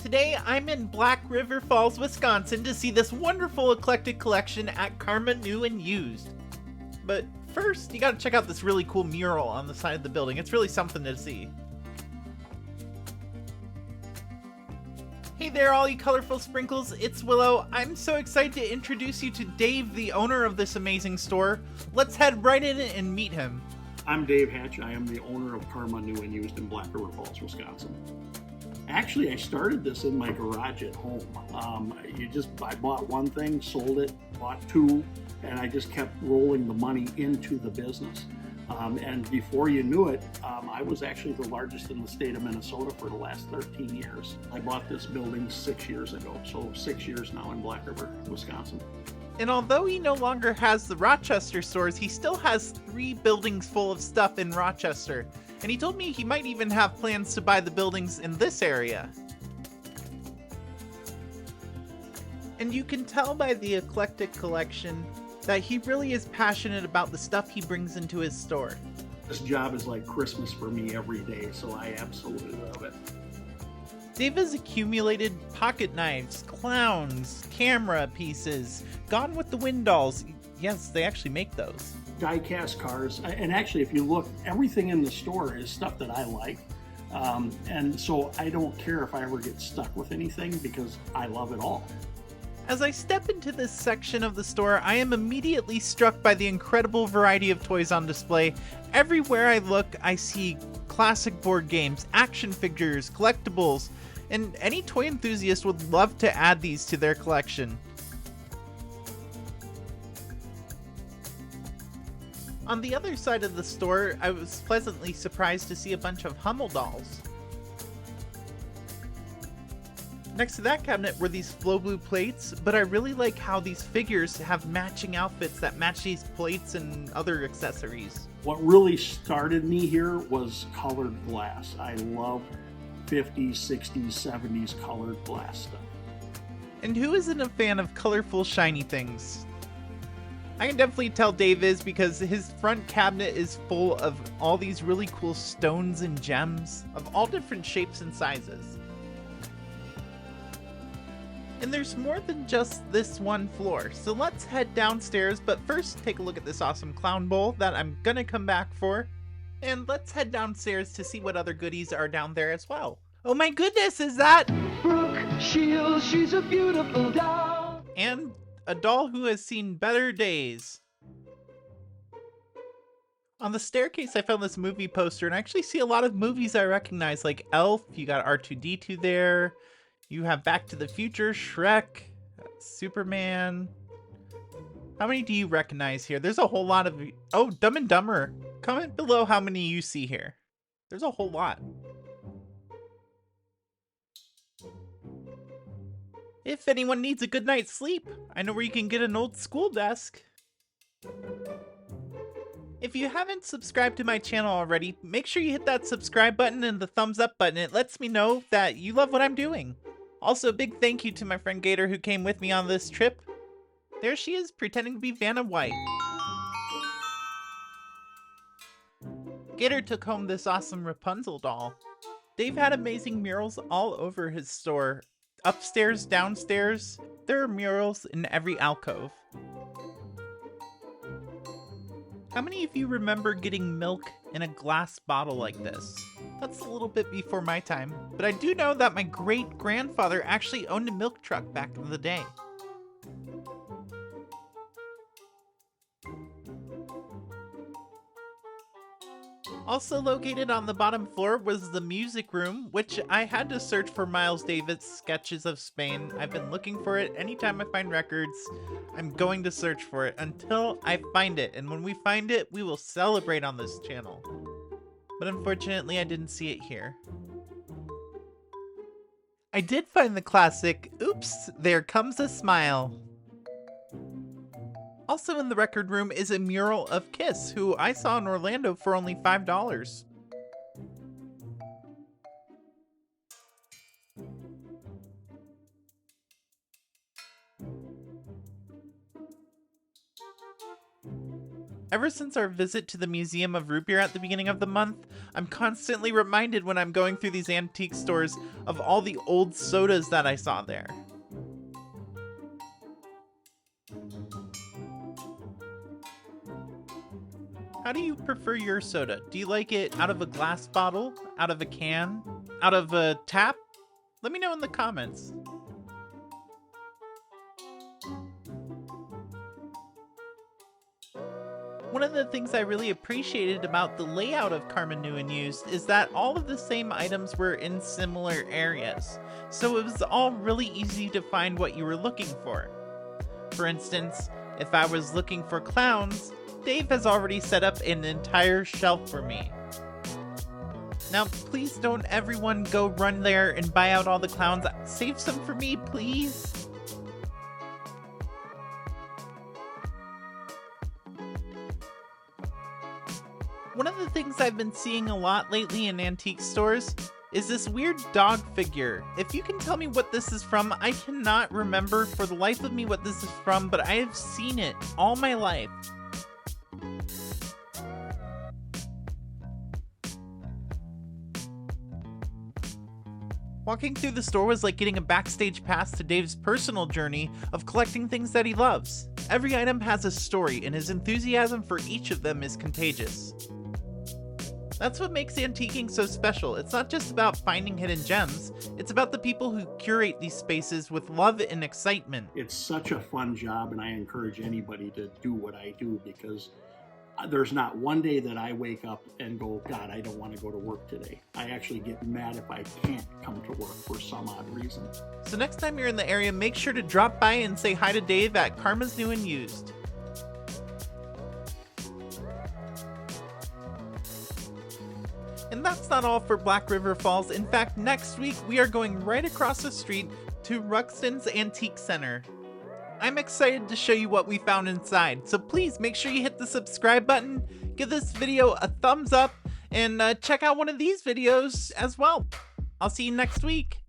Today, I'm in Black River Falls, Wisconsin to see this wonderful eclectic collection at Karma New and Used. But first, you gotta check out this really cool mural on the side of the building. It's really something to see. Hey there, all you colorful sprinkles, it's Willow. I'm so excited to introduce you to Dave, the owner of this amazing store. Let's head right in and meet him. I'm Dave Hatch. I am the owner of Karma New and Used in Black River Falls, Wisconsin. Actually, I started this in my garage at home. I bought one thing, sold it, bought two, and I just kept rolling the money into the business. And before you knew it, I was actually the largest in the state of Minnesota for the last 13 years. I bought this building 6 years ago, so 6 years now in Black River, Wisconsin. And although he no longer has the Rochester stores, he still has 3 buildings full of stuff in Rochester. And he told me he might even have plans to buy the buildings in this area. And you can tell by the eclectic collection that he really is passionate about the stuff he brings into his store. This job is like Christmas for me every day, so I absolutely love it. Dave has accumulated pocket knives, clowns, camera pieces, Gone with the Wind dolls. Yes, they actually make those. Die-cast cars, and actually if you look, everything in the store is stuff that I like. And so I don't care if I ever get stuck with anything because I love it all. As I step into this section of the store, I am immediately struck by the incredible variety of toys on display. Everywhere I look, I see classic board games, action figures, collectibles, and any toy enthusiast would love to add these to their collection. On the other side of the store, I was pleasantly surprised to see a bunch of Hummel dolls. Next to that cabinet were these Flow Blue plates, but I really like how these figures have matching outfits that match these plates and other accessories. What really started me here was colored glass. I love 50s, 60s, 70s colored glass stuff. And who isn't a fan of colorful, shiny things? I can definitely tell Dave is because his front cabinet is full of all these really cool stones and gems of all different shapes and sizes. And there's more than just this one floor, so let's head downstairs, but first take a look at this awesome clown bowl that I'm gonna come back for. And let's head downstairs to see what other goodies are down there as well. Oh my goodness, is that Brooke Shields? She's a beautiful doll. And a doll who has seen better days. On the staircase, I found this movie poster, and I actually see a lot of movies I recognize, like Elf, you got R2-D2 there, you have Back to the Future, Shrek, Superman. How many do you recognize here? There's a whole lot of... Oh, Dumb and Dumber. Comment below how many you see here. There's a whole lot. If anyone needs a good night's sleep, I know where you can get an old school desk. If you haven't subscribed to my channel already, make sure you hit that subscribe button and the thumbs up button. It lets me know that you love what I'm doing. Also, a big thank you to my friend Gator who came with me on this trip. There she is, pretending to be Vanna White. Gator took home this awesome Rapunzel doll. Dave had amazing murals all over his store. Upstairs, downstairs, there are murals in every alcove. How many of you remember getting milk in a glass bottle like this? That's a little bit before my time, but I do know that my great-grandfather actually owned a milk truck back in the day. Also located on the bottom floor was the music room, which I had to search for Miles Davis' Sketches of Spain. I've been looking for it. Anytime I find records, I'm going to search for it until I find it. And when we find it, we will celebrate on this channel. But unfortunately, I didn't see it here. I did find the classic, Oops, There Comes a Smile. Also in the record room is a mural of Kiss, who I saw in Orlando for only $5. Ever since our visit to the Museum of Root Beer at the beginning of the month, I'm constantly reminded when I'm going through these antique stores of all the old sodas that I saw there. How do you prefer your soda? Do you like it out of a glass bottle, out of a can, out of a tap? Let me know in the comments. One of the things I really appreciated about the layout of Karma New and Used is that all of the same items were in similar areas, so it was all really easy to find what you were looking for. For instance, if I was looking for clowns, Dave has already set up an entire shelf for me. Now, please don't everyone go run there and buy out all the clowns. Save some for me, please. One of the things I've been seeing a lot lately in antique stores is this weird dog figure. If you can tell me what this is from, I cannot remember for the life of me what this is from, but I have seen it all my life. Walking through the store was like getting a backstage pass to Dave's personal journey of collecting things that he loves. Every item has a story, and his enthusiasm for each of them is contagious. That's what makes antiquing so special. It's not just about finding hidden gems, it's about the people who curate these spaces with love and excitement. It's such a fun job, and I encourage anybody to do what I do, because there's not one day that I wake up and go, God, I don't want to go to work today. I actually get mad if I can't come to work for some odd reason. So next time you're in the area, make sure to drop by and say hi to Dave at Karma's New and Used. And that's not all for Black River Falls. In fact, next week we are going right across the street to Ruxton's Antique Center. I'm excited to show you what we found inside, so please make sure you hit the subscribe button, give this video a thumbs up, and check out one of these videos as well. I'll see you next week.